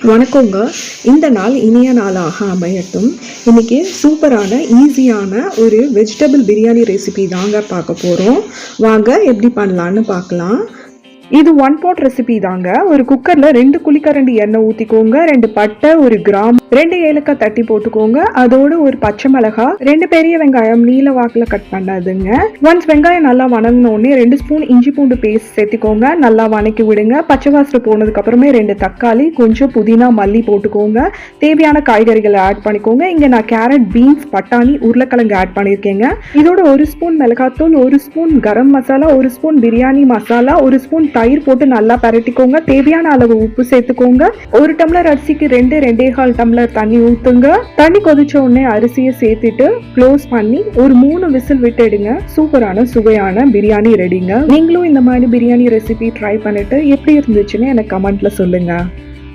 வணக்கங்க. இந்த நாள் இனிய நாளாக அமையட்டும். இன்னைக்கு சூப்பரான ஈஸியான ஒரு வெஜிடபிள் பிரியாணி ரெசிபி தாங்க பார்க்க போகிறோம். வாங்க எப்படி பண்ணலான்னு பார்க்கலாம். இது ஒன் பாட் ரெசிபி தாங்க. ஒரு குக்கரில் 2 குழிக்கரண்டி எண்ணெய் ஊற்றிக்கோங்க. 2 பட்டை, 1 கிராம், 2 ஏலக்காய் தட்டி போட்டுக்கோங்க. அதோடு ஒரு பச்சை மிளகாய், 2 பெரிய வெங்காயம் நீல வாக்கில் கட் பண்ணாதுங்க. ஒன்ஸ் வெங்காயம் நல்லா வணங்கினோடனே 2 ஸ்பூன் இஞ்சி பூண்டு பேஸ்ட் சேர்த்துக்கோங்க. நல்லா வணக்கி விடுங்க. பச்சை வாசனை போனதுக்கு அப்புறமே 2 தக்காளி, கொஞ்சம் புதினா, மல்லி போட்டுக்கோங்க. தேவையான காய்கறிகளை ஆட் பண்ணிக்கோங்க. இங்கே நான் கேரட், பீன்ஸ், பட்டாணி, உருளைக்கிழங்கு ஆட் பண்ணியிருக்கேங்க. இதோட 1 ஸ்பூன் மிளகாத்தூள், 1 spoon garam masala, 1 spoon biryani masala, 1 spoon தயிர் போட்டு நல்லா பரட்டிக்கோங்க. தேவையான அளவு உப்பு சேர்த்துக்கோங்க. 1 டம்ளர் அரிசிக்கு 2.25 டம்ளர் தண்ணி ஊத்துங்க. தண்ணி கொதிச்ச உடனே அரிசியை சேர்த்துட்டு க்ளோஸ் பண்ணி ஒரு 3 விசில் விட்டுடுங்க. சூப்பரான சுவையான பிரியாணி ரெடிங்க. நீங்களும் இந்த மாதிரி பிரியாணி ரெசிபி ட்ரை பண்ணிட்டு எப்படி இருந்துச்சுன்னு எனக்கு கமெண்ட்ல சொல்லுங்க.